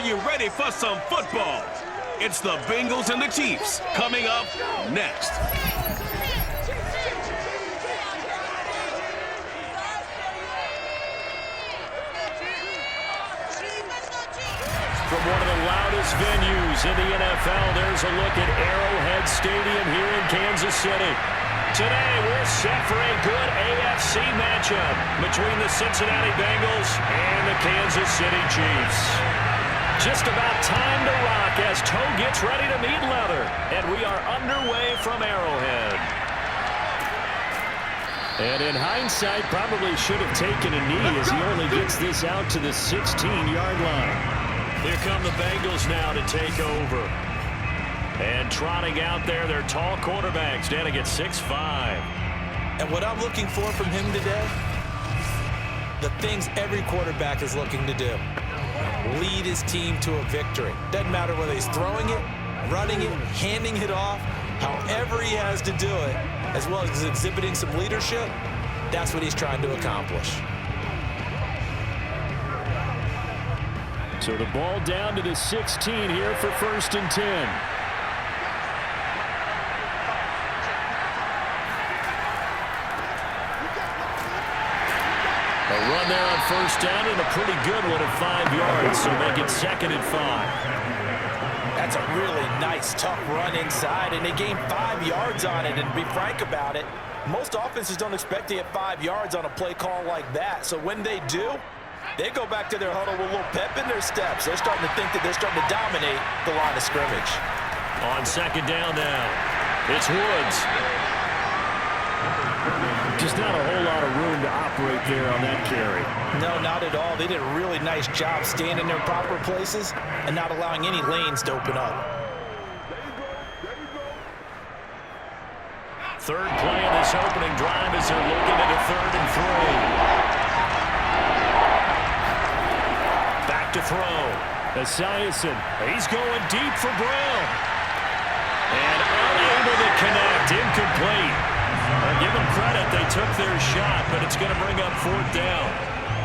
you ready for some football? It's the Bengals and the Chiefs coming up next. From one of the loudest venues in the NFL, there's a look at Arrowhead Stadium here in Kansas City. Today, we're set for a good AFC matchup between the Cincinnati Bengals and the Kansas City Chiefs. Just about time to rock as toe gets ready to meet leather, and we are underway from Arrowhead. And in hindsight, probably should have taken a knee as he only gets this out to the 16-yard line. Here come the Bengals now to take over. And trotting out there, their tall quarterback standing at 6'5". And what I'm looking for from him today, the things every quarterback is looking to do. Lead his team to a victory. Doesn't matter whether he's throwing it, running it, handing it off, however he has to do it, as well as exhibiting some leadership, that's what he's trying to accomplish. So the ball down to the 16 here for 1st and 10. A run there on 1st down and a pretty good one at 5 yards, so make it 2nd and 5. That's a really nice, tough run inside, and they gained 5 yards on it. And to be frank about it, most offenses don't expect to get 5 yards on a play call like that. So when they do, they go back to their huddle with a little pep in their steps. They're starting to think that they're starting to dominate the line of scrimmage. On 2nd down now, it's Woods. Just not a whole lot of room to operate there on that carry. No, not at all. They did a really nice job staying in their proper places and not allowing any lanes to open up. Third play of this opening drive as they're looking at a 3rd and 3. Back to throw. Esiason. He's going deep for Brown. And unable to connect. Incomplete. Give them credit. They took their shot, but it's going to bring up 4th down.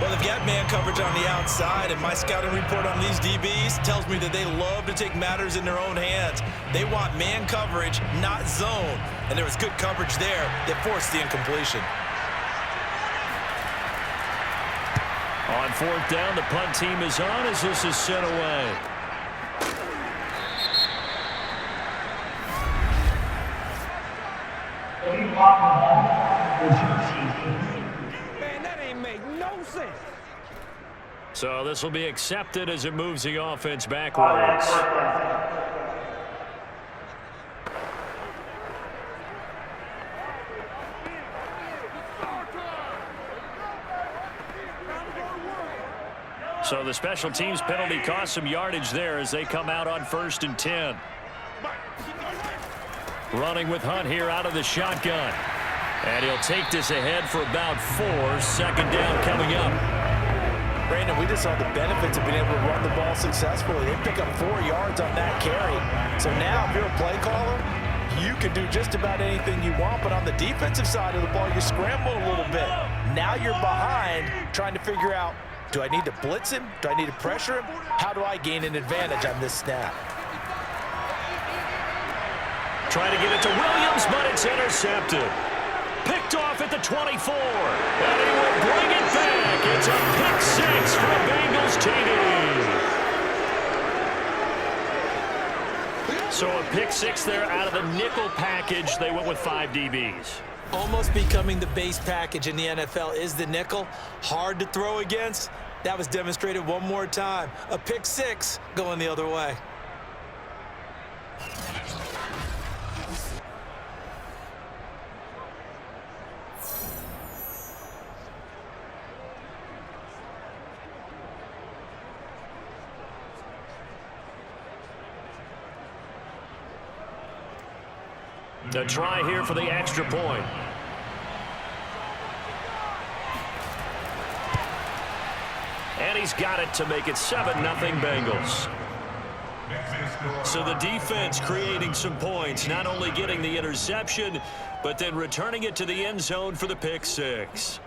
Well, they've got man coverage on the outside, and my scouting report on these DBs tells me that they love to take matters in their own hands. They want man coverage, not zone. And there was good coverage there that forced the incompletion. On 4th down, the punt team is on as this is sent away. Man, that ain't make no sense. So this will be accepted as it moves the offense backwards. So the special teams penalty cost some yardage there as they come out on 1st and 10. Running with Hunt here out of the shotgun. And he'll take this ahead for about 4. 2nd down coming up. Brandon, we just saw the benefits of being able to run the ball successfully. They pick up 4 yards on that carry. So now if you're a play caller, you can do just about anything you want. But on the defensive side of the ball, you scramble a little bit. Now you're behind trying to figure out, do I need to blitz him? Do I need to pressure him? How do I gain an advantage on this snap? Trying to get it to Williams, but it's intercepted. Picked off at the 24. And he will bring it back. It's a pick 6 for the Bengals TD. So a pick 6 there out of the nickel package. They went with 5 DBs. Almost becoming the base package in the NFL is the nickel. Hard to throw against. That was demonstrated one more time. A pick 6 going the other way. A try here for the extra point. And he's got it to make it 7-0 Bengals. So the defense creating some points, not only getting the interception, but then returning it to the end zone for the pick 6.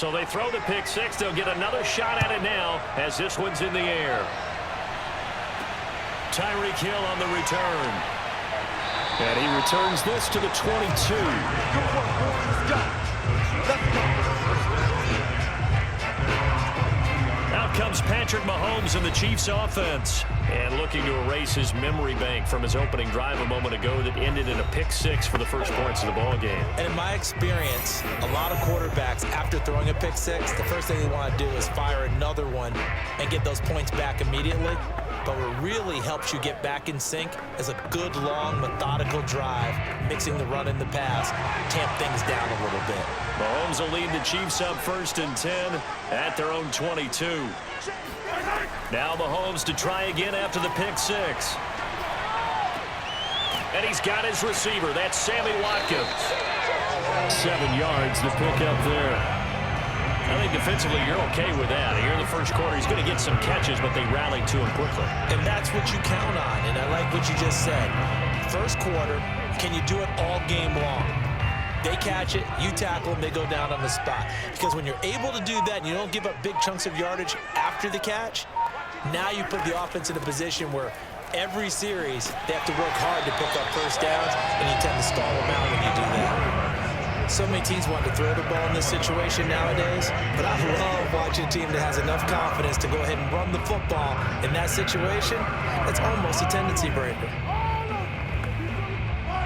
So they throw the pick six. They'll get another shot at it now as this one's in the air. Tyreek Hill on the return. And he returns this to the 22. Out comes Patrick Mahomes in the Chiefs offense. And looking to erase his memory bank from his opening drive a moment ago that ended in a pick six for the first points of the ball game. And in my experience, a lot of quarterbacks, after throwing a pick six, the first thing they want to do is fire another one and get those points back immediately. But what really helps you get back in sync is a good, long, methodical drive, mixing the run and the pass, tamp things down a little bit. Mahomes will lead the Chiefs up 1st and 10 at their own 22. Now Mahomes to try again after the pick six. And he's got his receiver. That's Sammy Watkins. 7 yards, the pick up there. I think defensively you're okay with that. Here in the first quarter, he's going to get some catches, but they rallied to him quickly. And that's what you count on, and I like what you just said. First quarter, can you do it all game long? They catch it, you tackle them, they go down on the spot. Because when you're able to do that and you don't give up big chunks of yardage after the catch, now you put the offense in a position where every series they have to work hard to pick up first downs, and you tend to stall them out when you do that. So many teams want to throw the ball in this situation nowadays, but I love watching a team that has enough confidence to go ahead and run the football in that situation. It's almost a tendency breaker.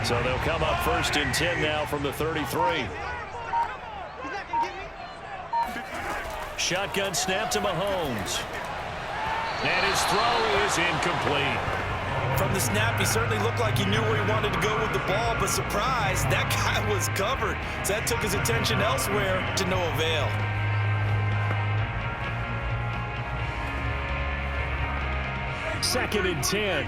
So they'll come up 1st and 10 now from the 33. Shotgun snap to Mahomes. And his throw is incomplete. From the snap, he certainly looked like he knew where he wanted to go with the ball, but surprise, that guy was covered. So that took his attention elsewhere to no avail. Second and 10.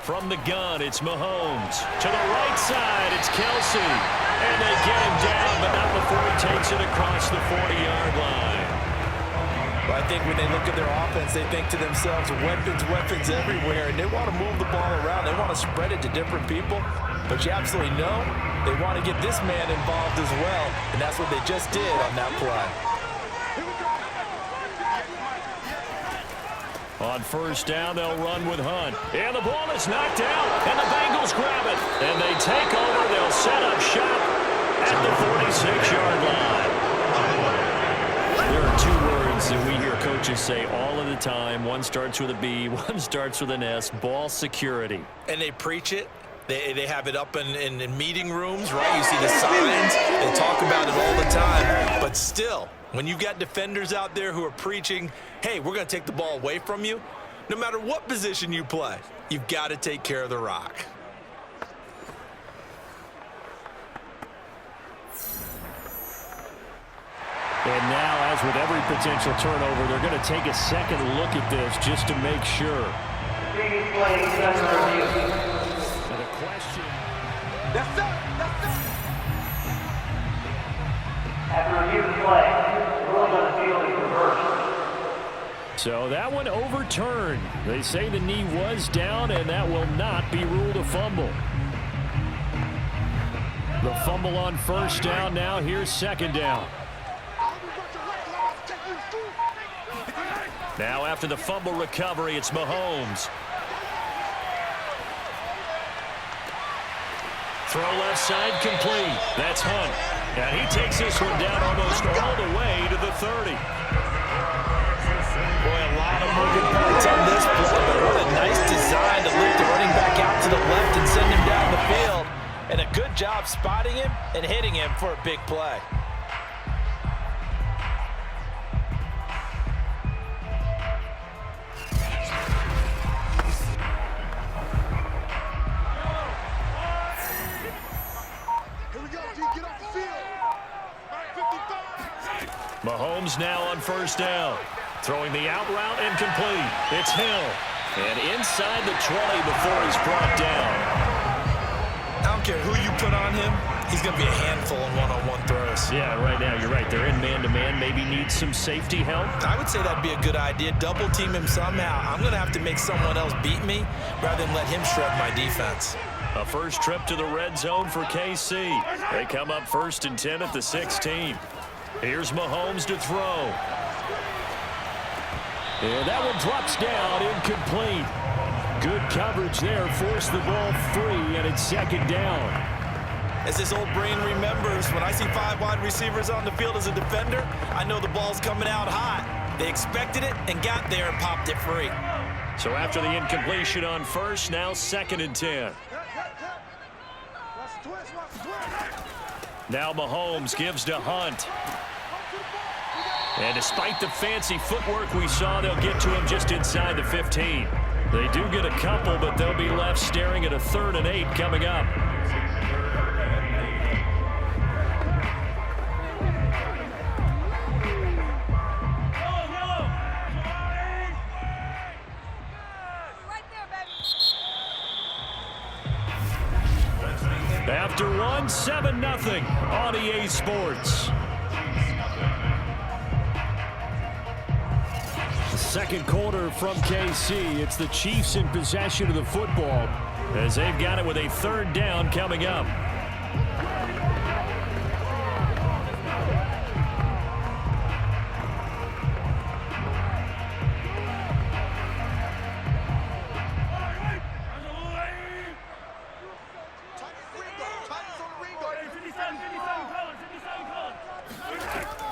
From the gun, it's Mahomes. To the right side, it's Kelce. And they get him down, but not before he takes it across the 40-yard line. Well, I think when they look at their offense, they think to themselves, weapons, weapons everywhere, and they want to move the ball around. They want to spread it to different people, but you absolutely know they want to get this man involved as well, and that's what they just did on that play. On first down, they'll run with Hunt. And the ball is knocked out, and the Bengals grab it. And they take over. They'll set up shop at the 46-yard line. There are 2 words that we hear coaches say all of the time. One starts with a B, one starts with an S, ball security. And they preach it. They have it up in meeting rooms, right? You see the signs. They talk about it all the time. But still, when you've got defenders out there who are preaching, hey, we're going to take the ball away from you, no matter what position you play, you've got to take care of the rock. And now, as with every potential turnover, they're going to take a second look at this just to make sure. And a question. After review of the play, ruling on the field is reversed. So that one overturned. They say the knee was down, and that will not be ruled a fumble. The fumble on first down. Now here's second down. Now after the fumble recovery, it's Mahomes. Throw left side complete. That's Hunt. And he takes this one down almost all the way to the 30. Boy, a lot of moving parts on this play, but what a nice design to lift the running back out to the left and send him down the field. And a good job spotting him and hitting him for a big play. Mahomes now on first down. Throwing the out route and complete. It's Hill. And inside the 20 before he's brought down. I don't care who you put on him, he's going to be a handful in one-on-one throws. Yeah, right now you're right. They're in man-to-man. Maybe need some safety help. I would say that'd be a good idea. Double team him somehow. I'm going to have to make someone else beat me rather than let him shred my defense. A first trip to the red zone for KC. They come up 1st and 10 at the 16. Here's Mahomes to throw. And that one drops down, incomplete. Good coverage there, forced the ball free, and it's 2nd down. As his old brain remembers, when I see 5 wide receivers on the field as a defender, I know the ball's coming out hot. They expected it and got there and popped it free. So after the incompletion on first, now 2nd and 10. Now Mahomes gives to Hunt. And despite the fancy footwork we saw, they'll get to him just inside the 15. They do get a couple, but they'll be left staring at a 3rd and 8 coming up. After one, 7-0 on EA Sports. The second quarter from KC. It's the Chiefs in possession of the football as they've got it with a 3rd down coming up.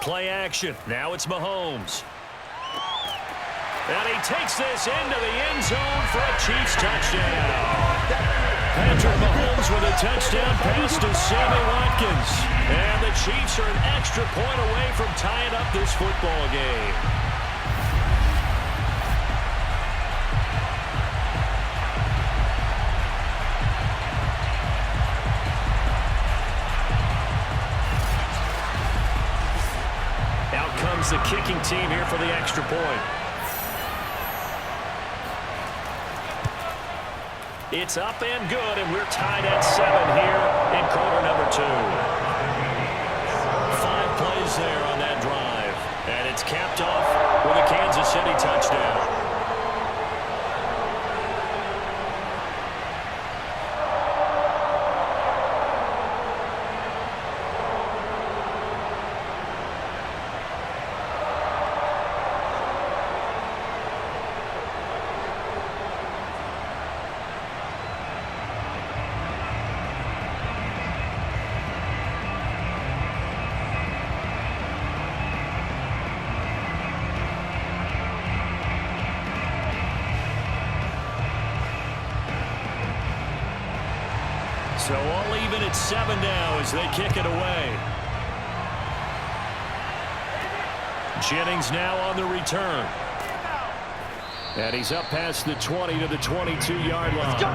Play action. Now it's Mahomes. And he takes this into the end zone for a Chiefs touchdown. Patrick Mahomes with a touchdown pass to Sammy Watkins. And the Chiefs are an extra point away from tying up this football game. Out comes the kicking team here for the extra point. It's up and good, and we're tied at 7 here in quarter number 2. 5 plays there on that drive, and it's capped off with a Kansas City touchdown. So all even at 7 now as they kick it away. Jennings now on the return. And he's up past the 20 to the 22-yard line. Let's go.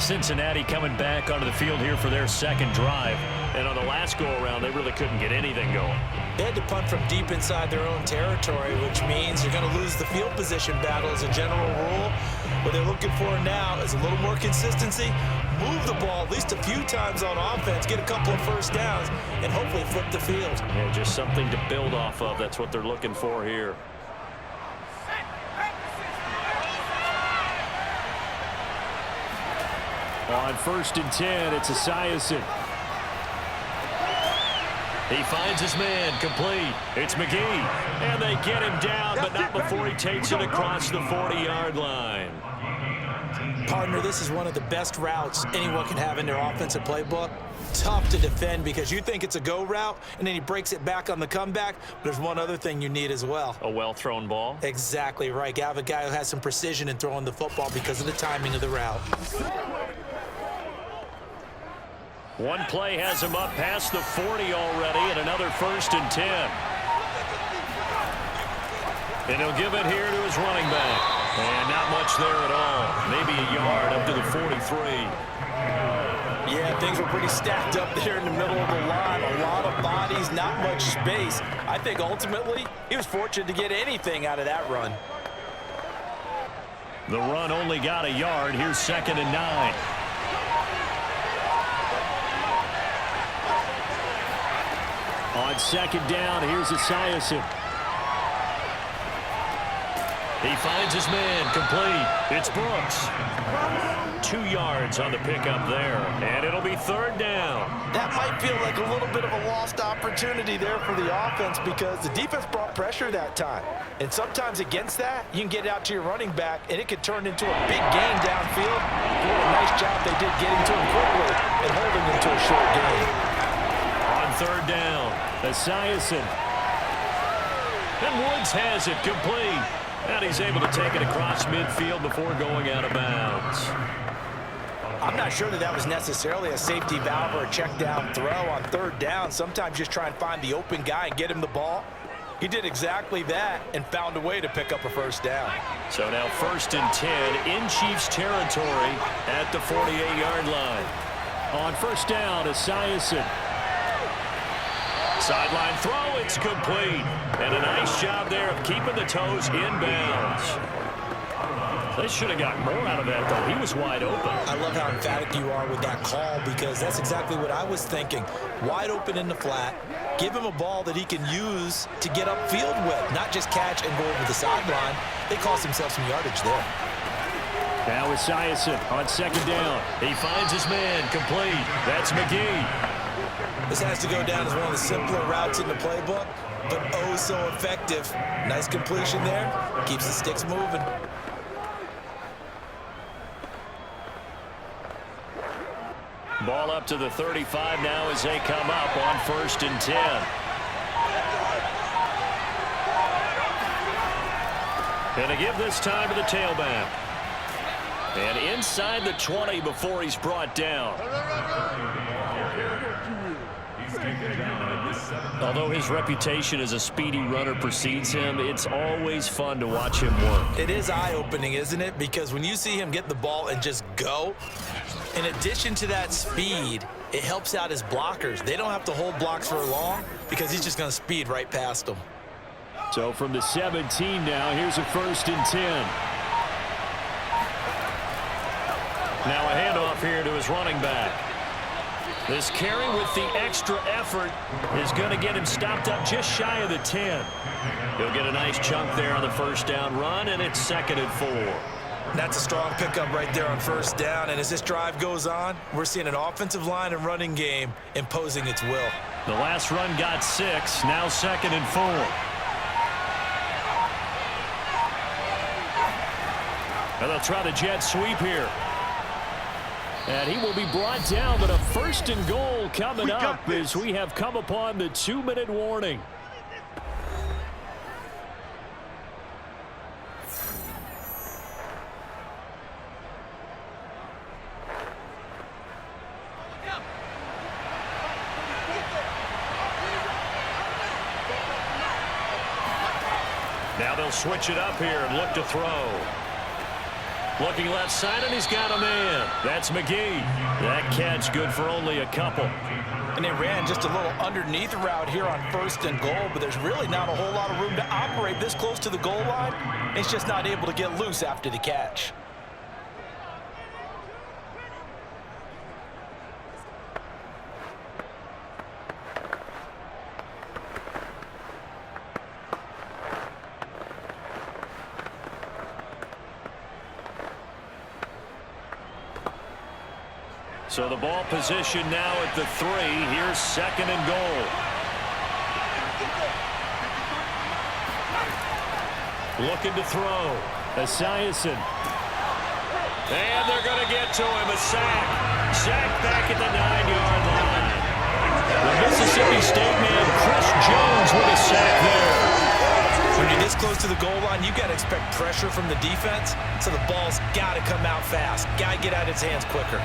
Cincinnati coming back onto the field here for their 2nd drive. And on the last go-around, they really couldn't get anything going. They had to punt from deep inside their own territory, which means you're going to lose the field position battle as a general rule. What they're looking for now is a little more consistency, move the ball at least a few times on offense, get a couple of first downs, and hopefully flip the field. Yeah, just something to build off of. That's what they're looking for here. On 1st and 10, it's Esiason. He finds his man, complete. It's McGee. And they get him down, but not before he takes it across the 40-yard line. Partner, this is one of the best routes anyone can have in their offensive playbook. Tough to defend because you think it's a go route, and then he breaks it back on the comeback. But there's one other thing you need as well. A well-thrown ball? Exactly right. You have a guy who has some precision in throwing the football because of the timing of the route. One play has him up past the 40 already, and another 1st and 10. And he'll give it here to his running back. And not much there at all. Maybe a yard up to the 43. Yeah, things were pretty stacked up there in the middle of the line. A lot of bodies, not much space. I think ultimately he was fortunate to get anything out of that run. The run only got a yard. Here's 2nd and 9. On 2nd down, here's Esiason. He finds his man, complete. It's Brooks. 2 yards on the pickup there, and it'll be 3rd down. That might feel like a little bit of a lost opportunity there for the offense because the defense brought pressure that time. And sometimes against that, you can get out to your running back, and it could turn into a big gain downfield. What a nice job they did getting to him quickly and holding him to a short gain. On 3rd down, Esiason. And Woods has it complete. And he's able to take it across midfield before going out of bounds. I'm not sure that was necessarily a safety valve or a check down throw on 3rd down. Sometimes just try and find the open guy and get him the ball. He did exactly that and found a way to pick up a 1st down. So now 1st and 10 in Chiefs territory at the 48-yard line. On 1st down, Esiason. Sideline throw, it's complete. And a nice job there of keeping the toes inbounds. They should have got more out of that, though. He was wide open. I love how emphatic you are with that call because that's exactly what I was thinking. Wide open in the flat. Give him a ball that he can use to get upfield with, not just catch and go over the sideline. They cost themselves some yardage there. Now Esiason on 2nd down. He finds his man, complete. That's McGee. This has to go down as one of the simpler routes in the playbook, but oh so effective. Nice completion there. Keeps the sticks moving. Ball up to the 35 now as they come up on 1st and 10. Gonna give this time to the tailback. And inside the 20 before he's brought down. Although his reputation as a speedy runner precedes him, it's always fun to watch him work. It is eye-opening, isn't it? Because when you see him get the ball and just go, in addition to that speed, it helps out his blockers. They don't have to hold blocks for long because he's just going to speed right past them. So from the 17 now, here's a 1st and 10. Now a handoff here to his running back. This carry with the extra effort is going to get him stopped up just shy of the 10. He'll get a nice chunk there on the 1st down run, and it's 2nd and 4. That's a strong pickup right there on 1st down, and as this drive goes on, we're seeing an offensive line and running game imposing its will. The last run got 6, now 2nd and 4. And they'll try the jet sweep here. And he will be brought down, but a 1st and goal coming up as we have come upon the 2-minute warning. Now they'll switch it up here and look to throw. Looking left side, and he's got a man. That's McGee. That catch good for only a couple. And they ran just a little underneath route here on 1st and goal, but there's really not a whole lot of room to operate this close to the goal line. It's just not able to get loose after the catch. So the ball position now at the 3. Here's 2nd and goal. Looking to throw. Esiason. And they're going to get to him. A sack. Sack back at the 9-yard line. The Mississippi State man, Chris Jones, with a sack there. When you're this close to the goal line, you've got to expect pressure from the defense, so the ball's got to come out fast. Got to get out of its hands quicker.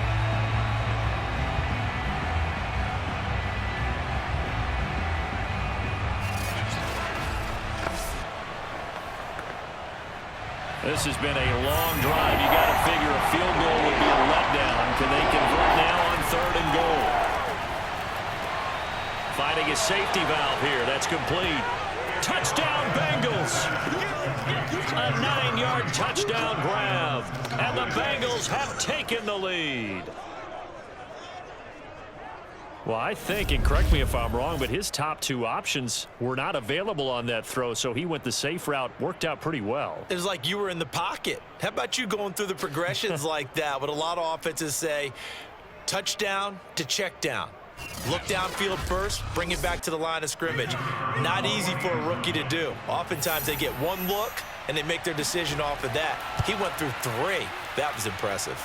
This has been a long drive. You got to figure a field goal would be a letdown. Can they convert now on 3rd and goal? Finding a safety valve here. That's complete. Touchdown, Bengals! A 9-yard touchdown grab. And the Bengals have taken the lead. Well, I think, and correct me if I'm wrong, but his top two options were not available on that throw, so he went the safe route. Worked out pretty well. It was like you were in the pocket. How about you going through the progressions like that? What a lot of offenses say, touchdown to check down. Look downfield first, bring it back to the line of scrimmage. Not easy for a rookie to do. Oftentimes they get one look, and they make their decision off of that. He went through three. That was impressive.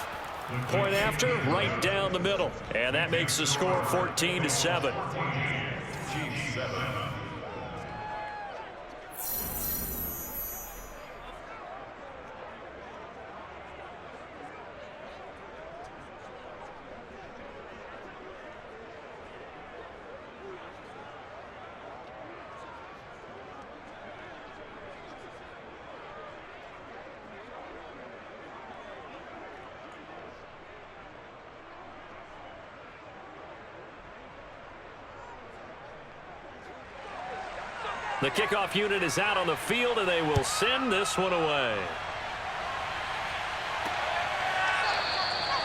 Point after, right down the middle. And that makes the score 14-7. The kickoff unit is out on the field, and they will send this one away.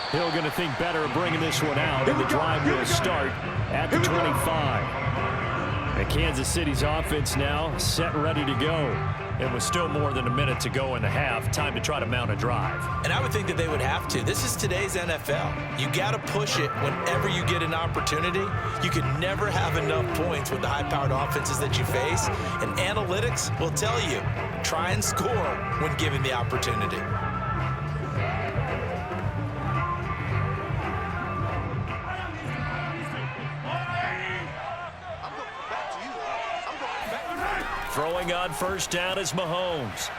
Hill going to think better of bringing this one out, and the drive will start at the 25. And Kansas City's offense now set and ready to go. And with still more than a minute to go in the half, time to try to mount a drive. And I would think that they would have to. This is today's NFL. You got to push it whenever you get an opportunity. You can never have enough points with the high-powered offenses that you face. And analytics will tell you, try and score when given the opportunity. Throwing on first down is Mahomes.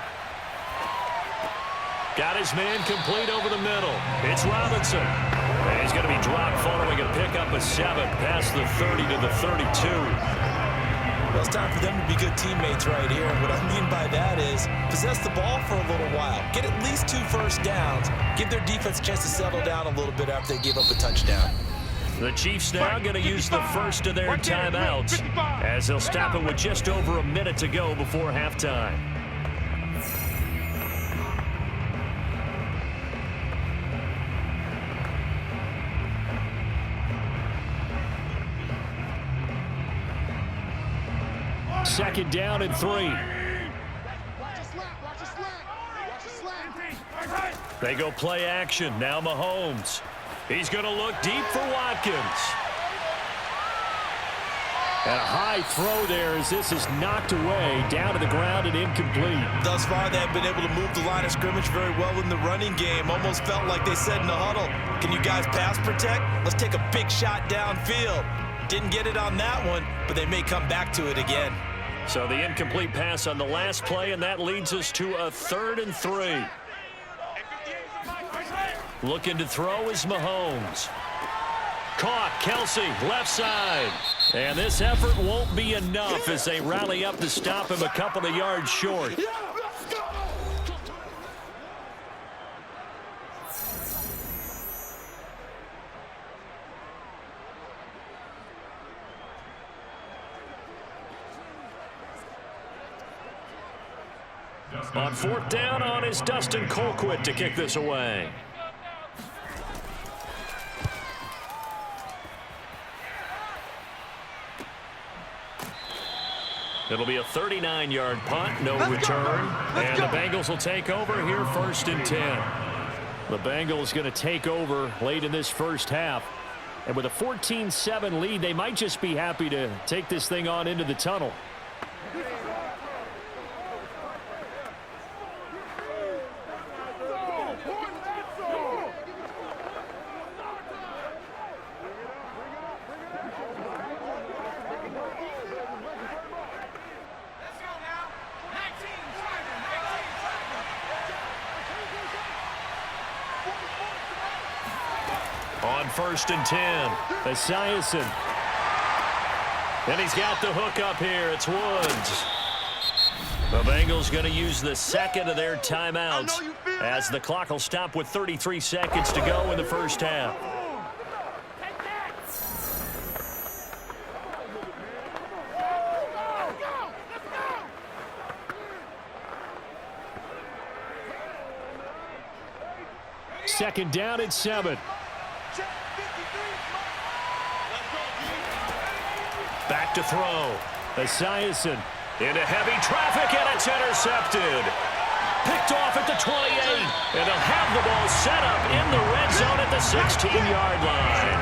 Got his man complete over the middle. It's Robinson. And he's going to be dropped following a pickup of 7 past the 30 to the 32. Well, it's time for them to be good teammates right here. And what I mean by that is possess the ball for a little while. Get at least 2 first downs. Give their defense a chance to settle down a little bit after they give up a touchdown. The Chiefs now going to use the first of their timeouts as they'll stop it with just over a minute to go before halftime. Second down and 3. They go play action. Now Mahomes. He's going to look deep for Watkins. And a high throw there as this is knocked away, down to the ground and incomplete. Thus far, they have been able to move the line of scrimmage very well in the running game. Almost felt like they said in the huddle, can you guys pass protect? Let's take a big shot downfield. Didn't get it on that one, but they may come back to it again. So the incomplete pass on the last play, and that leads us to a 3rd and 3. Looking to throw is Mahomes. Caught, Kelce, left side. And this effort won't be enough as they rally up to stop him a couple of yards short. On 4th down on is Dustin Colquitt to kick this away. It'll be a 39-yard punt, no return. And the Bengals will take over here 1st and 10. The Bengals going to take over late in this first half. And with a 14-7 lead, they might just be happy to take this thing on into the tunnel. On 1st and 10, Esiason. And he's got the hook up here. It's Woods. The Bengals going to use the second of their timeouts as the clock will stop with 33 seconds to go in the first half. Second down and 7. Back to throw. Esiason into heavy traffic, and it's intercepted. Picked off at the 28, and they'll have the ball set up in the red zone at the 16-yard line.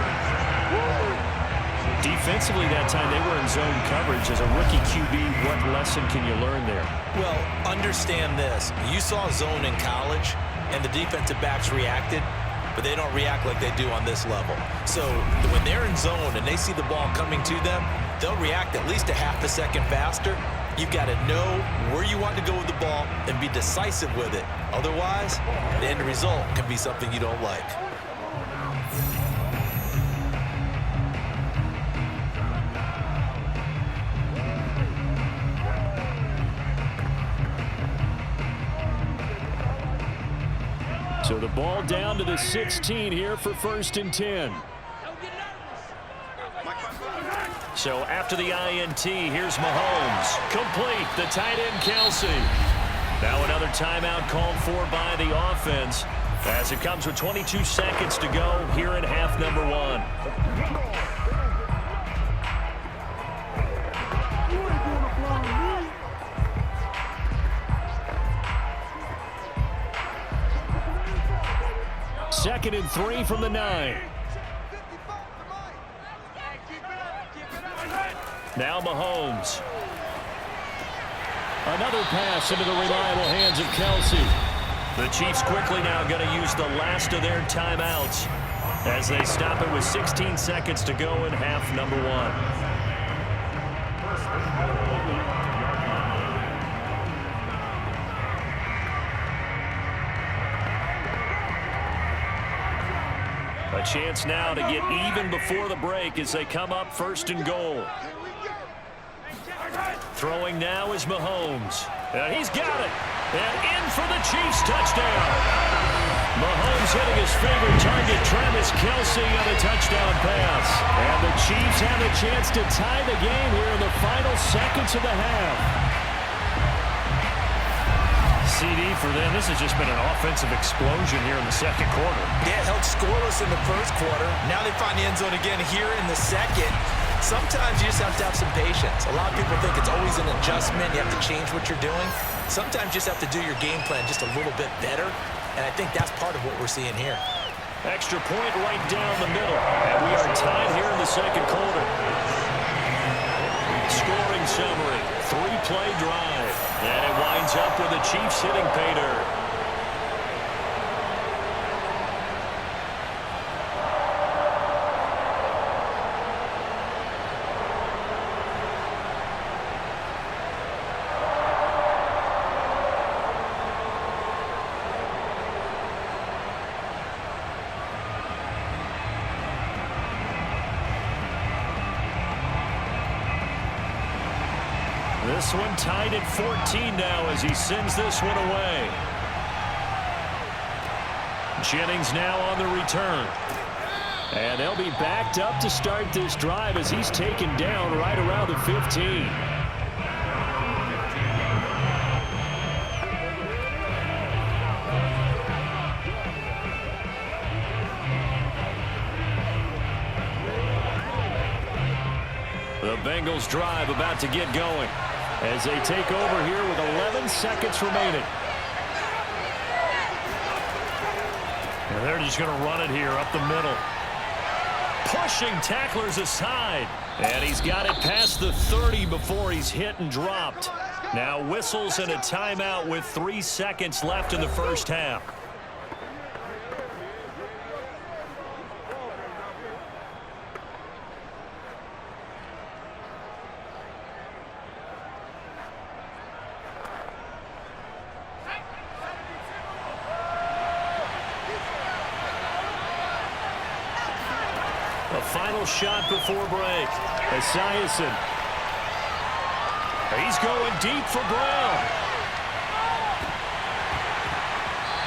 Defensively that time, they were in zone coverage. As a rookie QB, what lesson can you learn there? Well, understand this. You saw zone in college, and the defensive backs reacted, but they don't react like they do on this level. So when they're in zone and they see the ball coming to them, they'll react at least a half a second faster. You've got to know where you want to go with the ball and be decisive with it. Otherwise, the end result can be something you don't like. So the ball down to the 16 here for 1st and 10. So after the INT, here's Mahomes. Complete, the tight end Kelce. Now another timeout called for by the offense as it comes with 22 seconds to go here in half number 1. Second and 3 from the 9. Now Mahomes. Another pass into the reliable hands of Kelce. The Chiefs quickly now going to use the last of their timeouts as they stop it with 16 seconds to go in half number 1. A chance now to get even before the break as they come up 1st and goal. Throwing now is Mahomes. And he's got it. And in for the Chiefs touchdown. Mahomes hitting his favorite target, Travis Kelce, on a touchdown pass. And the Chiefs have a chance to tie the game here in the final seconds of the half. CD for them. This has just been an offensive explosion here in the second quarter. Yeah, held scoreless in the first quarter. Now they find the end zone again here in the second. Sometimes you just have to have some patience. A lot of people think it's always an adjustment. You have to change what you're doing. Sometimes you just have to do your game plan just a little bit better. And I think that's part of what we're seeing here. Extra point right down the middle. And we are tied here in the second quarter. Scoring summary. 3-play drive. And it winds up with the Chiefs hitting pay dirt. This one tied at 14 now as he sends this one away. Jennings now on the return. And they'll be backed up to start this drive as he's taken down right around the 15. The Bengals drive about to get going as they take over here with 11 seconds remaining. And they're just going to run it here up the middle. Pushing tacklers aside. And he's got it past the 30 before he's hit and dropped. Now whistles and a timeout with 3 seconds left in the first half. A final shot before break. Esiason. He's going deep for Brown.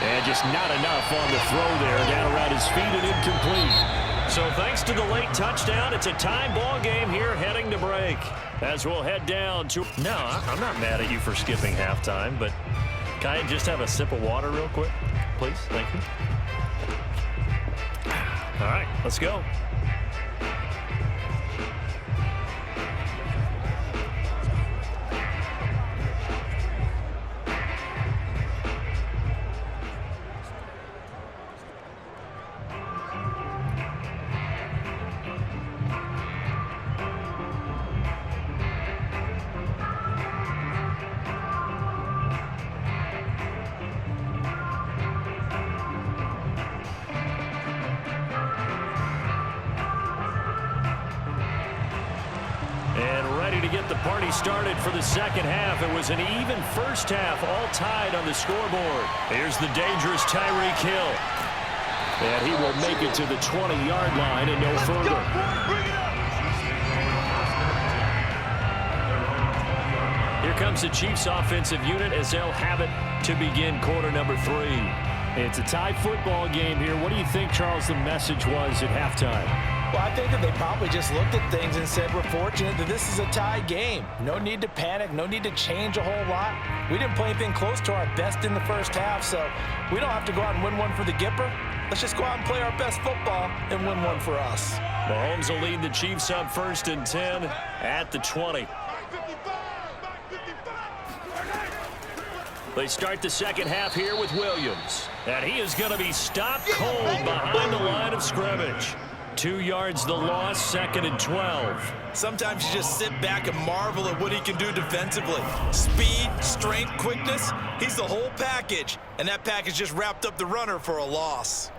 And just not enough on the throw there. Down around his feet and incomplete. So thanks to the late touchdown, it's a tie ball game here heading to break. As we'll head down to... No, I'm not mad at you for skipping halftime, but can I just have a sip of water real quick? Please, thank you. All right, let's go. And ready to get the party started for the second half. It was an even first half, all tied on the scoreboard. Here's the dangerous Tyreek Hill. And he will make it to the 20-yard line and no further. Here comes the Chiefs offensive unit as they'll have it to begin quarter number 3. It's a tie football game here. What do you think, Charles, the message was at halftime? Well, I think that they probably just looked at things and said, we're fortunate that this is a tie game. No need to panic. No need to change a whole lot. We didn't play anything close to our best in the first half, so we don't have to go out and win one for the Gipper. Let's just go out and play our best football and win one for us. Mahomes will lead the Chiefs up 1st and 10 at the 20. They start the second half here with Williams. And he is going to be stopped cold behind the line of scrimmage. 2 yards the loss, 2nd and 12. Sometimes you just sit back and marvel at what he can do defensively. Speed, strength, quickness, he's the whole package. And that package just wrapped up the runner for a loss.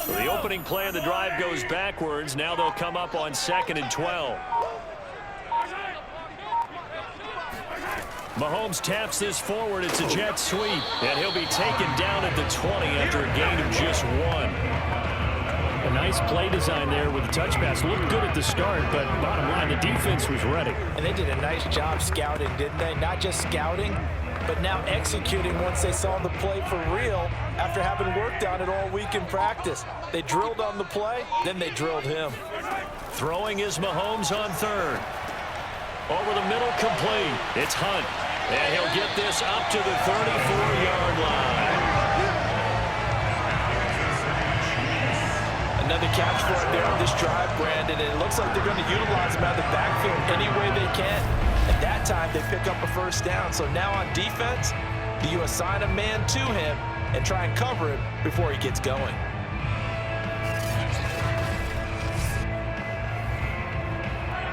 The opening play of the drive goes backwards. Now they'll come up on 2nd and 12. Mahomes taps this forward. It's a jet sweep. And he'll be taken down at the 20 after a gain of just 1. A nice play design there with the touch pass. Looked good at the start, but bottom line, the defense was ready. And they did a nice job scouting, didn't they? Not just scouting, but now executing once they saw the play for real after having worked on it all week in practice. They drilled on the play, then they drilled him. Throwing is Mahomes on 3rd. Over the middle, complete. It's Hunt. And he'll get this up to the 34-yard line. Another catch for him there on this drive, Brandon. And it looks like they're going to utilize him out of the backfield any way they can. At that time, they pick up a first down. So now on defense, do you assign a man to him and try and cover him before he gets going?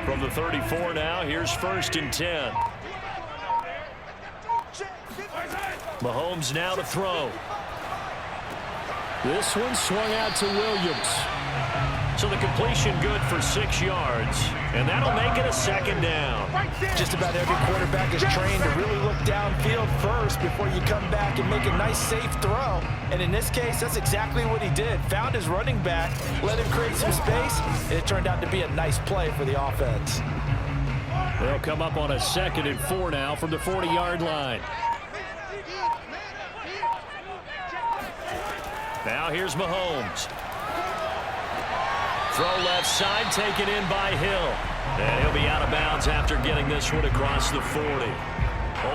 From the 34 now, here's 1st and 10. Mahomes now to throw. This one swung out to Williams. So the completion good for 6 yards, and that'll make it a 2nd down. Just about every quarterback is trained to really look downfield first before you come back and make a nice, safe throw. And in this case, that's exactly what he did. Found his running back, let him create some space, and it turned out to be a nice play for the offense. They'll come up on a 2nd and 4 now from the 40-yard line. Now here's Mahomes. Throw left side, taken in by Hill. And he'll be out of bounds after getting this one across the 40.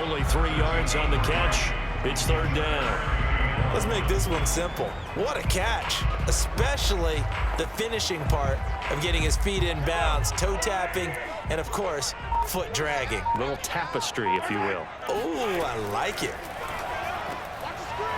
Only 3 yards on the catch. It's 3rd down. Let's make this one simple. What a catch, especially the finishing part of getting his feet in bounds, toe tapping, and of course, foot dragging. A little tapestry, if you will. Oh, I like it.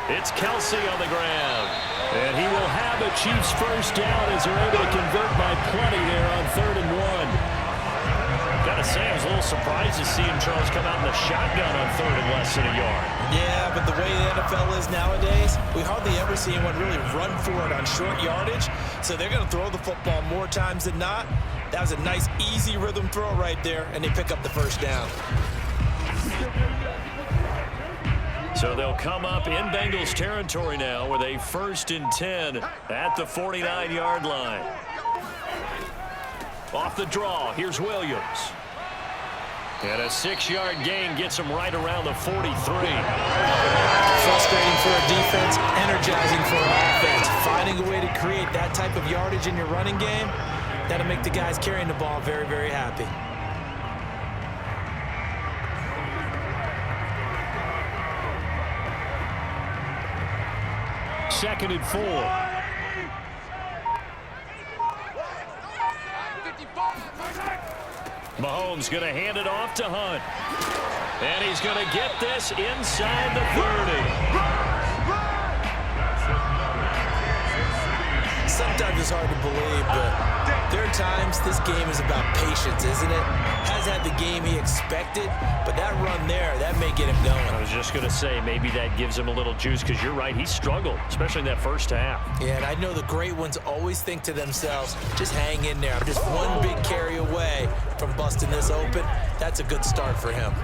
It's Kelce on the ground. And he will have a Chiefs first down as they're able to convert by plenty there on 3rd and 1. Gotta say, I was a little surprised to see him, Charles, come out in the shotgun on 3rd and less than a yard. Yeah, but the way the NFL is nowadays, we hardly ever see anyone really run for it on short yardage. So they're going to throw the football more times than not. That was a nice, easy rhythm throw right there, and they pick up the first down. So they'll come up in Bengals territory now with a 1st and 10 at the 49-yard line. Off the draw, here's Williams. And a 6-yard gain gets him right around the 43. Frustrating for a defense, energizing for an offense. Finding a way to create that type of yardage in your running game, that'll make the guys carrying the ball very, very happy. Second and 4. Mahomes going to hand it off to Hunt. And he's going to get this inside the 30. sometimes it's hard to believe, but there are times this game is about patience, isn't it? Hasn't had the game he expected, but that run there, that may get him going. I was just going to say, maybe that gives him a little juice, because you're right, he struggled, especially in that first half. Yeah, and I know the great ones always think to themselves, just hang in there. I'm just one big carry away from busting this open. That's a good start for him.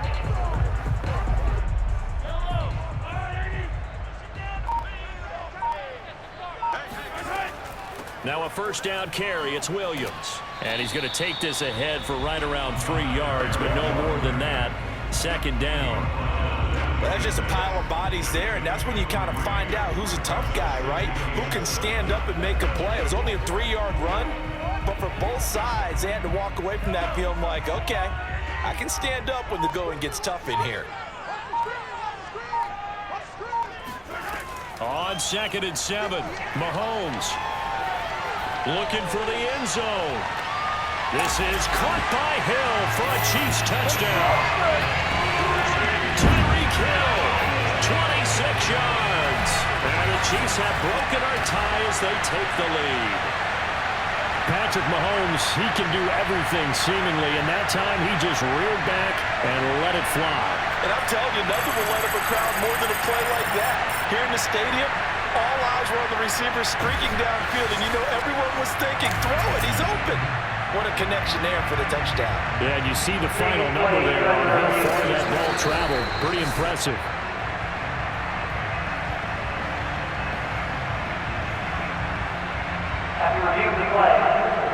Now a first down carry, it's Williams. And he's going to take this ahead for right around 3 yards, but no more than that. Second down. Well, that's just a pile of bodies there, and that's when you kind of find out who's a tough guy, right? Who can stand up and make a play. It was only a 3-yard run, but for both sides, they had to walk away from that feeling like, okay, I can stand up when the going gets tough in here. On 2nd and 7, Mahomes looking for the end zone. This is caught by Hill for a Chiefs touchdown. Tyreek Hill, 26 yards. And the Chiefs have broken our tie as they take the lead. Patrick Mahomes, he can do everything seemingly, and that time he just reared back and let it fly. And I'm telling you, nothing will light up a crowd more than a play like that. Here in the stadium, all eyes were on the receiver streaking downfield, and you know everyone was thinking, throw it, he's open. What a connection there for the touchdown. Yeah, and you see the final number there on how far that ball traveled. Pretty impressive. After reviewing the play,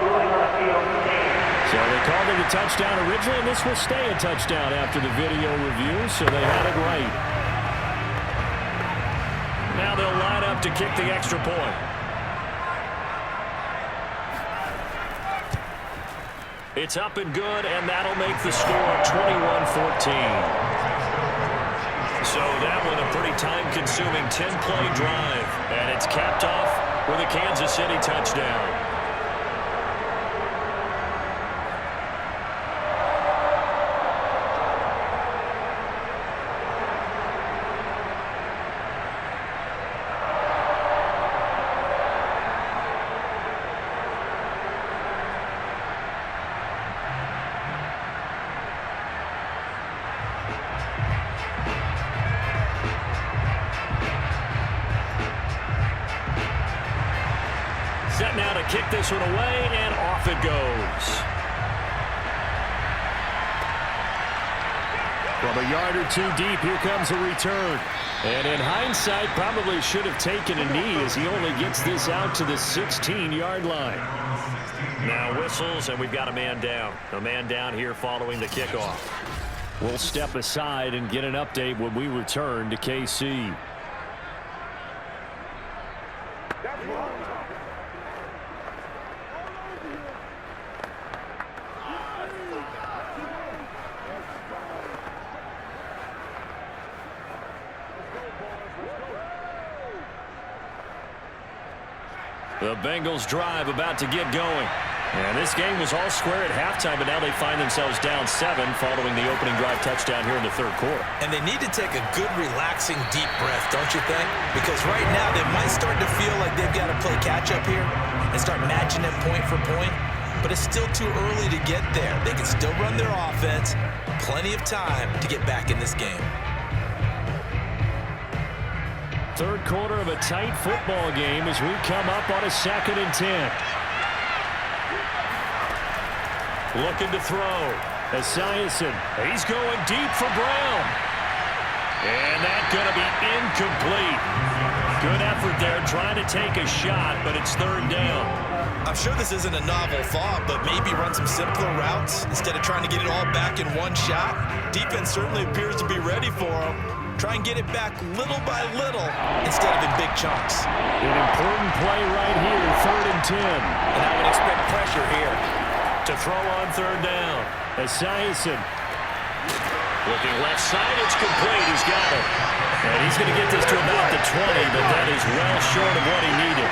ruling on the field stands. So they called it a touchdown originally, and this will stay a touchdown after the video review, so they had it right. Now they'll line up to kick the extra point. It's up and good, and that'll make the score 21-14. So that one a pretty time-consuming 10-play drive, and it's capped off with a Kansas City touchdown. Set now to kick this one away, and off it goes. From a yard or two deep, here comes a return. And in hindsight, probably should have taken a knee as he only gets this out to the 16-yard line. Now whistles, and we've got a man down. A man down here following the kickoff. We'll step aside and get an update when we return to KC. The Bengals drive about to get going. And this game was all square at halftime, but now they find themselves down 7 following the opening drive touchdown here in the third quarter. And they need to take a good, relaxing, deep breath, don't you think? Because right now they might start to feel like they've got to play catch-up here and start matching it point for point. But it's still too early to get there. They can still run their offense. Plenty of time to get back in this game. Third quarter of a tight football game as we come up on a 2nd and 10. Looking to throw. Esiason. He's going deep for Brown. And that's going to be incomplete. Good effort there trying to take a shot, but it's third down. I'm sure this isn't a novel thought, but maybe run some simpler routes instead of trying to get it all back in one shot. Defense certainly appears to be ready for him. Try and get it back little by little instead of in big chunks. An important play right here, 3rd and 10. And I would expect pressure here. To throw on third down. Esiason. Looking left side, it's complete. He's got it. And he's going to get this to about the 20, but that is well short of what he needed.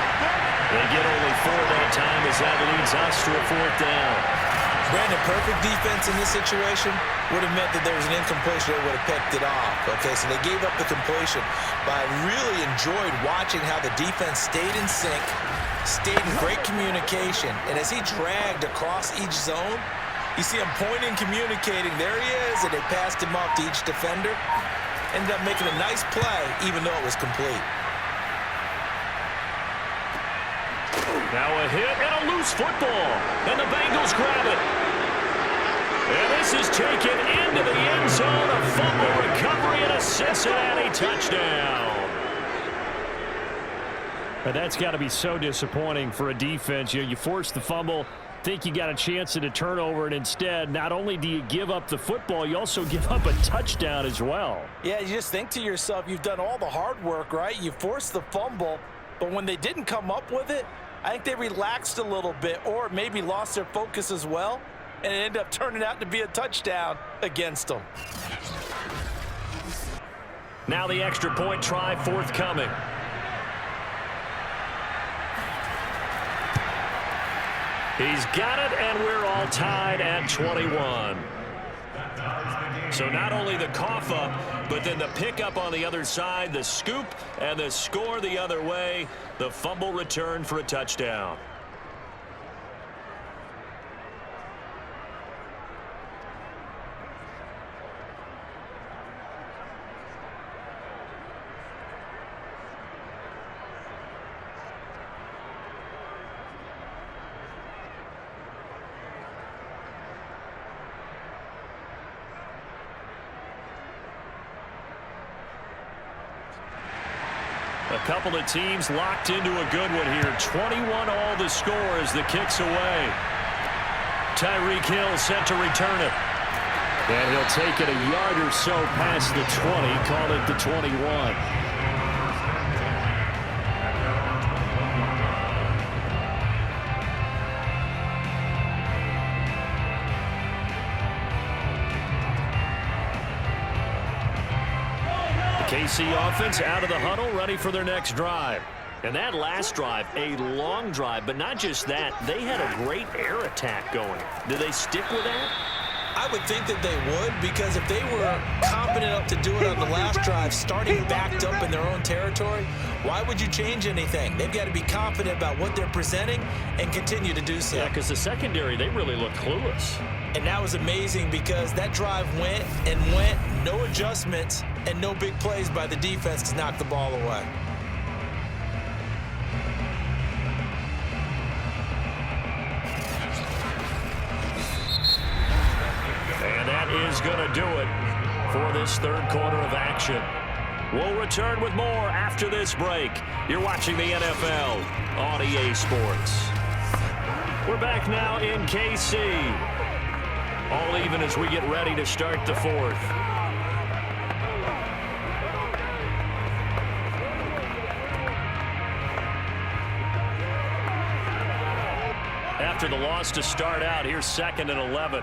They get only 4 that time as that leads us to a 4th down. Brandon, perfect defense in this situation would have meant that there was an incompletion. They would have picked it off. Okay, so they gave up the completion. But I really enjoyed watching how the defense stayed in sync, stayed in great communication. And as he dragged across each zone, you see him pointing, communicating. There he is, and they passed him off to each defender. Ended up making a nice play, even though it was complete. Now a hit and a loose football. And the Bengals grab it. And this is taken into the end zone. A fumble recovery and a Cincinnati touchdown. And that's got to be so disappointing for a defense. You force the fumble, think you got a chance at a turnover, and instead, not only do you give up the football, you also give up a touchdown as well. Yeah, you just think to yourself, you've done all the hard work, right? You forced the fumble, but when they didn't come up with it, I think they relaxed a little bit or maybe lost their focus as well, and it ended up turning out to be a touchdown against them. Now the extra point try forthcoming. He's got it, and we're all tied at 21. So not only the cough up, but then the pickup on the other side, the scoop, and the score the other way. The fumble return for a touchdown. A couple of teams locked into a good one here. 21 all the score as the kick's away. Tyreek Hill set to return it. And he'll take it a yard or so past the 20. Call it the 21. KC offense out of the huddle, ready for their next drive. And that last drive, a long drive, but not just that. They had a great air attack going. Do they stick with that? I would think that they would, because if they were confident enough to do it on the last drive, starting backed up in their own territory, why would you change anything? They've got to be confident about what they're presenting and continue to do so. Yeah, because the secondary, they really look clueless. And that was amazing because that drive went and went, no adjustments, and no big plays by the defense to knock the ball away. And that is going to do it for this third quarter of action. We'll return with more after this break. You're watching the NFL on EA Sports. We're back now in KC. All even as we get ready to start the fourth. After the loss to start out, here's 2nd and 11.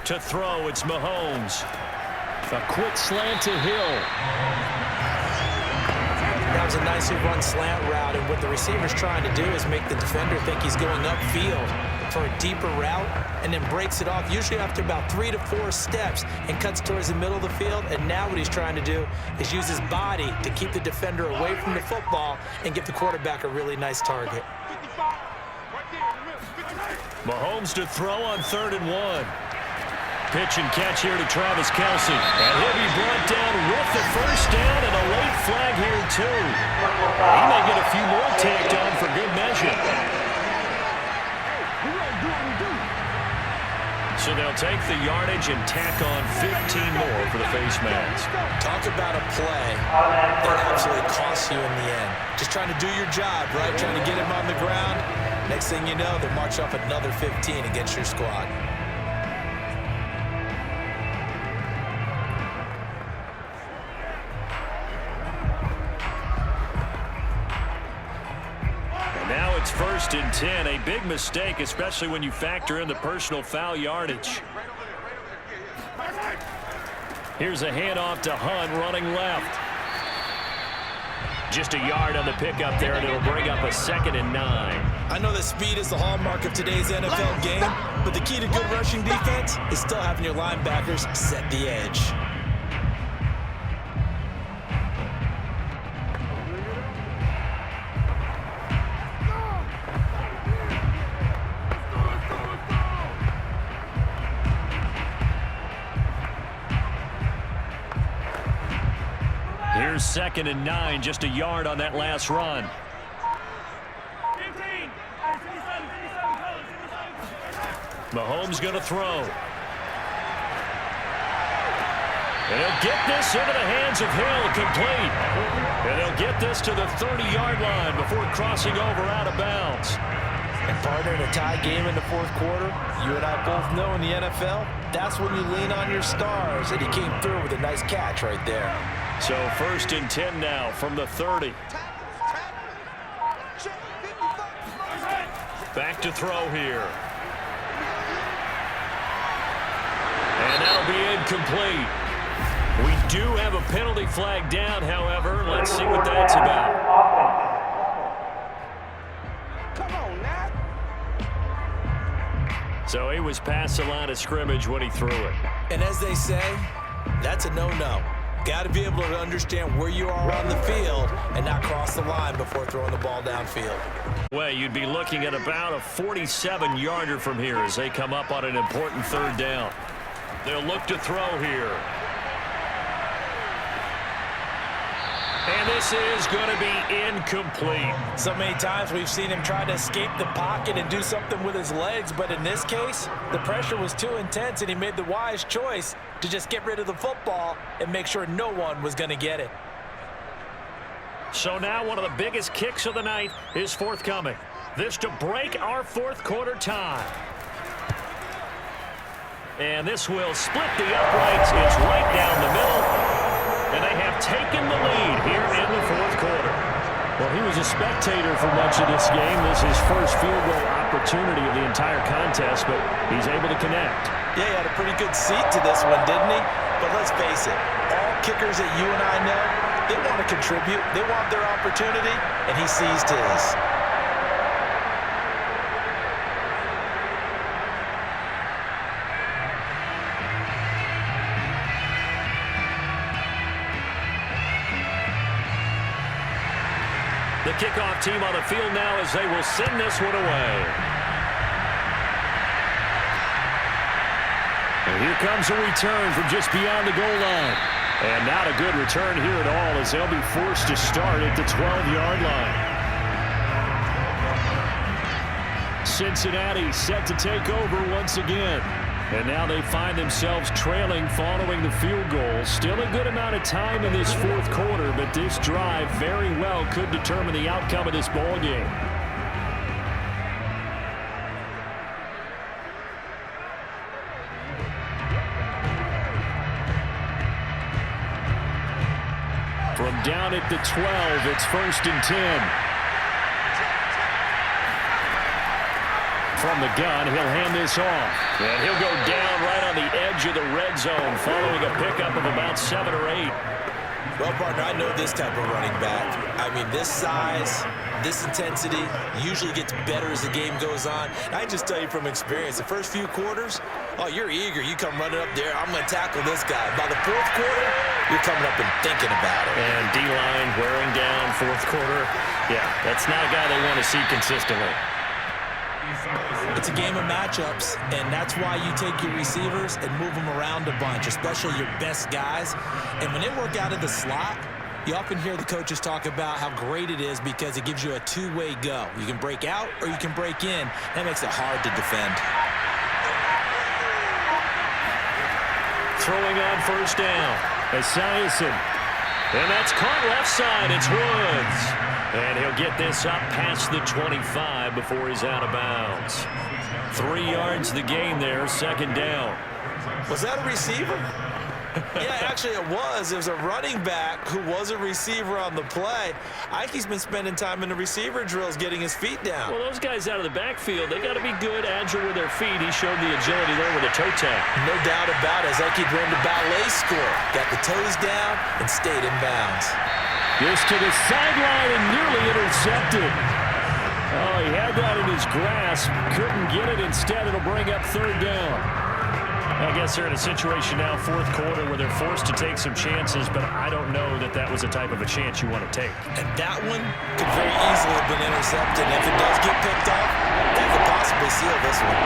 To throw, it's Mahomes. A quick slant to Hill. That was a nicely run slant route, and what the receiver's trying to do is make the defender think he's going upfield for a deeper route, and then breaks it off, usually after about 3 to 4 steps, and cuts towards the middle of the field. And now what he's trying to do is use his body to keep the defender away from the football and give the quarterback a really nice target. Mahomes to throw on 3rd and 1. Pitch and catch here to Travis Kelce. And he'll be brought down with the first down, and a late flag here, too. He may get a few more tacked on for good measure. So they'll take the yardage and tack on 15 more for the face mask. Talk about a play that absolutely costs you in the end. Just trying to do your job, right? Trying to get him on the ground. Next thing you know, they'll march off another 15 against your squad. Now it's 1st and 10, a big mistake, especially when you factor in the personal foul yardage. Here's a handoff to Hunt running left. Just a yard on the pickup there, and it'll bring up a 2nd and 9. I know that speed is the hallmark of today's NFL game, but the key to good rushing defense is still having your linebackers set the edge. Here's 2nd and 9, just a yard on that last run. Mahomes going to throw. And he'll get this into the hands of Hill, complete. And he'll get this to the 30-yard line before crossing over out of bounds. And partner, in a tie game in the fourth quarter, you and I both know in the NFL, that's when you lean on your stars. And he came through with a nice catch right there. So 1st and 10 now from the 30. Back to throw here. And that'll be incomplete. We do have a penalty flag down, however. Let's see what that's about. Come on, now. So he was past the line of scrimmage when he threw it. And as they say, that's a no-no. Got to be able to understand where you are on the field and not cross the line before throwing the ball downfield. Well, you'd be looking at about a 47-yarder from here as they come up on an important 3rd down. They'll look to throw here. And this is going to be incomplete. So many times we've seen him try to escape the pocket and do something with his legs, but in this case, the pressure was too intense and he made the wise choice to just get rid of the football and make sure no one was going to get it. So now one of the biggest kicks of the night is forthcoming. This to break our fourth quarter tie. And this will split the uprights. It's right down the middle. And they have taken the lead here in the fourth quarter. Well, he was a spectator for much of this game. This is his first field goal opportunity of the entire contest, but he's able to connect. Yeah, he had a pretty good seat to this one, didn't he? But let's face it, all kickers that you and I know, they want to contribute. They want their opportunity, and he seized his. The kickoff team on the field now as they will send this one away. And here comes a return from just beyond the goal line. And not a good return here at all as they'll be forced to start at the 12-yard line. Cincinnati set to take over once again. And now they find themselves trailing following the field goal. Still a good amount of time in this fourth quarter, but this drive very well could determine the outcome of this ball game. From down at the 12, it's 1st and 10. From the gun, he'll hand this off. And he'll go down right on the edge of the red zone following a pickup of about 7 or 8. Well, partner, I know this type of running back. I mean, this size, this intensity usually gets better as the game goes on. I just tell you from experience, the first few quarters, oh, you're eager. You come running up there, I'm going to tackle this guy. By the fourth quarter, you're coming up and thinking about it. And D-line wearing down fourth quarter. Yeah, that's not a guy they want to see consistently. It's a game of matchups, and that's why you take your receivers and move them around a bunch, especially your best guys. And when they work out of the slot, you often hear the coaches talk about how great it is because it gives you a two-way go. You can break out or you can break in. That makes it hard to defend. Throwing on 1st down. Esiason. And that's caught left side. It's Woods. And he'll get this up past the 25 before he's out of bounds. 3 yards the gain there, 2nd down. Was that a receiver? Yeah, actually it was. It was a running back who was a receiver on the play. Ike's been spending time in the receiver drills getting his feet down. Well, those guys out of the backfield, they got to be good, agile with their feet. He showed the agility there with a toe tap. No doubt about it, as Ike ran the ballet score. Got the toes down and stayed in bounds. Gets to the sideline and nearly intercepted. Oh, he had that in his grasp. Couldn't get it. Instead, it'll bring up 3rd down. I guess they're in a situation now, fourth quarter, where they're forced to take some chances, but I don't know that that was the type of a chance you want to take. And that one could very easily have been intercepted. And if it does get picked off, that could possibly seal this one.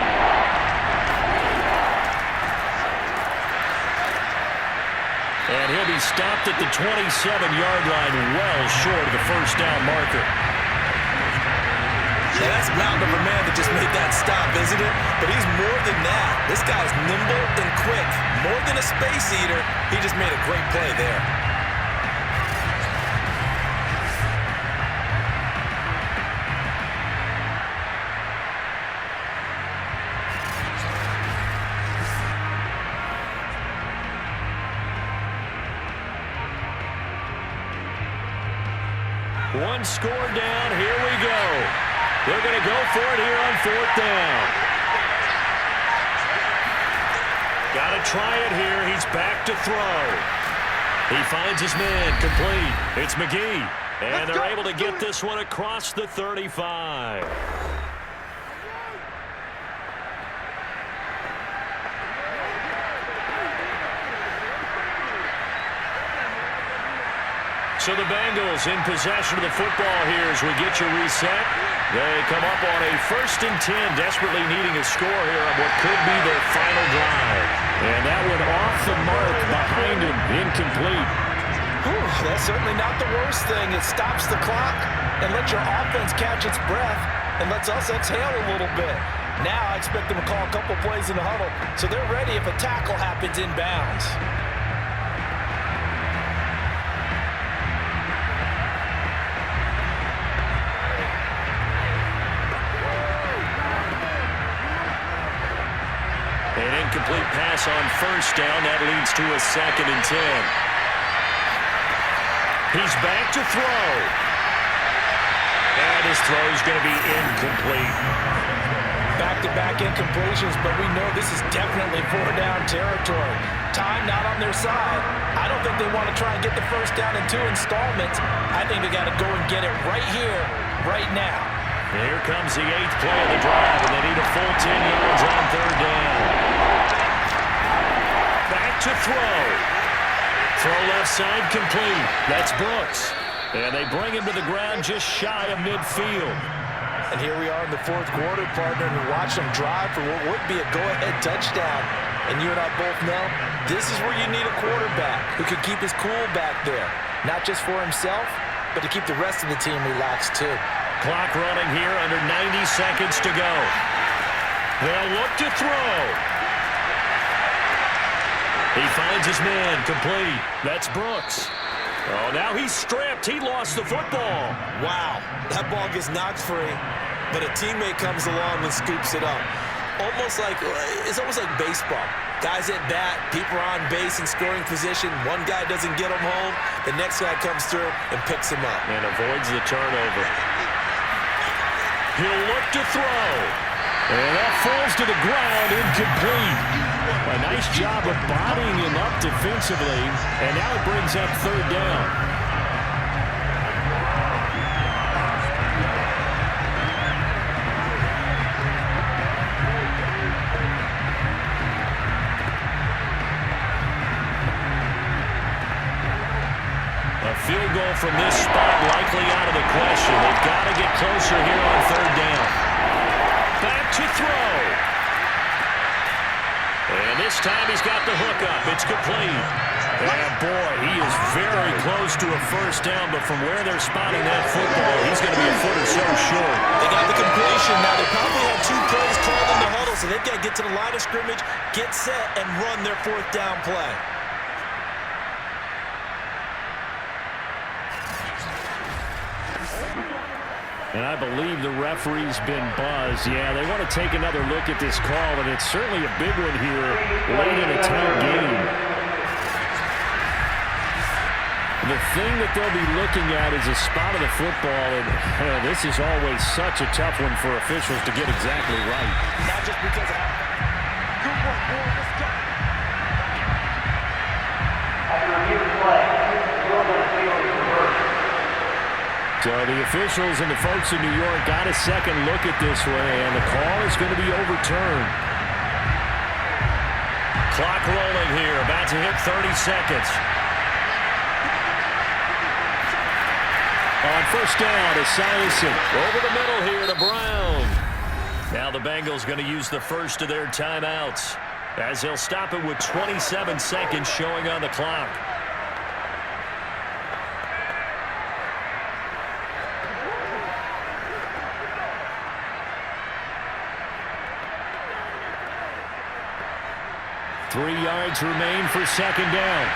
And he'll be stopped at the 27-yard line, well short of the first down marker. Yeah, that's a mountain of a man that just made that stop, isn't it? But he's more than that. This guy's nimble and quick. More than a space eater, he just made a great play there. One score down. Here we go. They're going to go for it here on fourth down. Got to try it here. He's back to throw. He finds his man complete. It's McGee. And they're able to get this one across the 35. So the Bengals in possession of the football here as we get you reset. They come up on a 1st and 10, desperately needing a score here on what could be their final drive. And that one off the mark behind him, incomplete. Whew, that's certainly not the worst thing. It stops the clock and lets your offense catch its breath and lets us exhale a little bit. Now I expect them to call a couple plays in the huddle so they're ready if a tackle happens inbounds. An incomplete pass on 1st down. That leads to a 2nd and 10. He's back to throw. And his throw is going to be incomplete. Back-to-back incompletions, but we know this is definitely 4-down territory. Time not on their side. I don't think they want to try and get the 1st down in 2 installments. I think they got to go and get it right here, right now. Here comes the 8th play of the drive, and they need a full 10 yards on 3rd down. Back to throw. Throw left side complete. That's Brooks. And they bring him to the ground just shy of midfield. And here we are in the 4th quarter, partner, and watch them drive for what would be a go-ahead touchdown. And you and I both know this is where you need a quarterback who can keep his cool back there. Not just for himself, but to keep the rest of the team relaxed too. Clock running here under 90 seconds to go. They'll look to throw. He finds his man complete. That's Brooks. Oh, now he's stripped. He lost the football. Wow, that ball gets knocked free, but a teammate comes along and scoops it up. It's almost like baseball. Guys at bat, people are on base in scoring position. One guy doesn't get him home. The next guy comes through and picks him up. And avoids the turnover. He'll look to throw. And that falls to the ground, incomplete. A nice job of bodying him up defensively. And now it brings up 3rd down. A field goal from this spot likely out of the question. They've got to get closer here on 3rd down. Back to throw. And this time he's got the hook up. It's complete. And boy, he is very close to a 1st down, but from where they're spotting that football, he's going to be a foot or so short. They got the completion. Now they probably had 2 plays called in the huddle, so they've got to get to the line of scrimmage, get set, and run their 4th down play. And I believe the referee's been buzzed. Yeah, they want to take another look at this call, and it's certainly a big one here late in a tight game. The thing that they'll be looking at is a spot of the football, and this is always such a tough one for officials to get exactly right. Not just because of good work, boy. Let's go. After review of the play, field on the field is reversed. So the officials and the folks in New York got a second look at this one, and the call is going to be overturned. Clock rolling here, about to hit 30 seconds. On 1st down, Esiason over the middle here to Brown. Now the Bengals going to use the first of their timeouts as they'll stop it with 27 seconds showing on the clock. 3 yards remain for second down.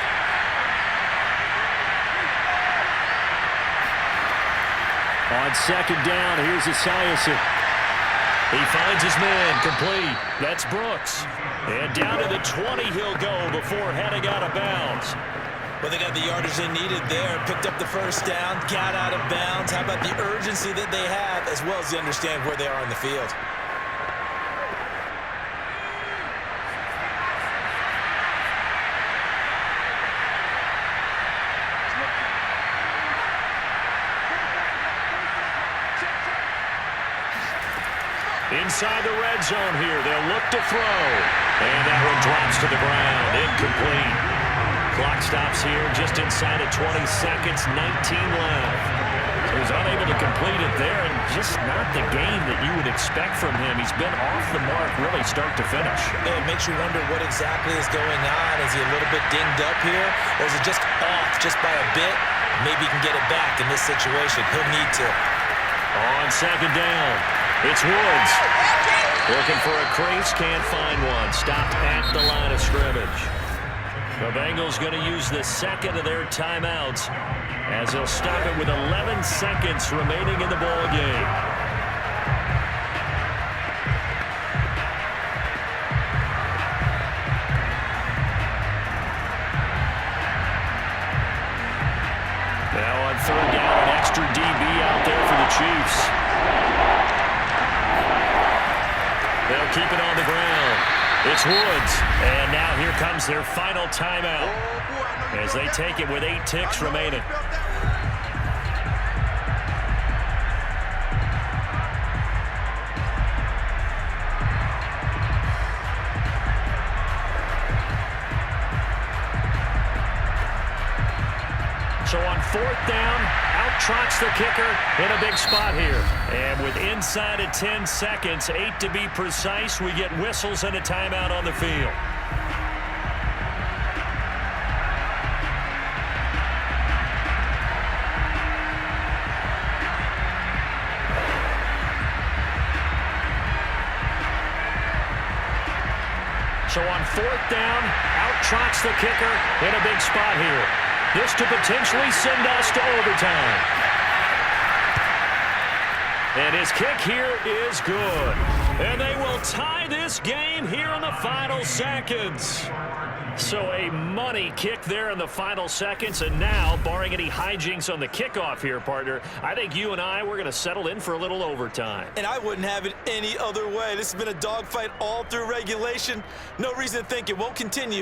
On second down, here's Esiason. He finds his man, complete. That's Brooks. And down to the 20 he'll go before heading out of bounds. Well, they got the yardage they needed there. Picked up the first down, got out of bounds. How about the urgency that they have, as well as they understand where they are in the field? Inside the red zone here, they'll look to throw. And that one drops to the ground, incomplete. Clock stops here just inside of 20 seconds, 19 left. So he's unable to complete it there, and just not the game that you would expect from him. He's been off the mark really start to finish. It makes you wonder what exactly is going on. Is he a little bit dinged up here, or is it just off just by a bit? Maybe he can get it back in this situation. He'll need to. On second down, it's Woods. Looking for a crease, can't find one. Stopped at the line of scrimmage. The Bengals going to use the second of their timeouts as they'll stop it with 11 seconds remaining in the ball game. Now on third down, an extra DB out there for the Chiefs. They'll keep it on the ground. It's Woods, and now here comes their final timeout as they take it with 8 ticks remaining. So on fourth down, out trots the kicker in a big spot here. And with inside of 10 seconds, 8 to be precise, we get whistles and a timeout on the field. So on fourth down, out trots the kicker in a big spot here. This to potentially send us to overtime. And his kick here is good. And they will tie this game here in the final seconds. So a money kick there in the final seconds. And now, barring any hijinks on the kickoff here, partner, I think you and I, we're going to settle in for a little overtime. And I wouldn't have it any other way. This has been a dogfight all through regulation. No reason to think it won't continue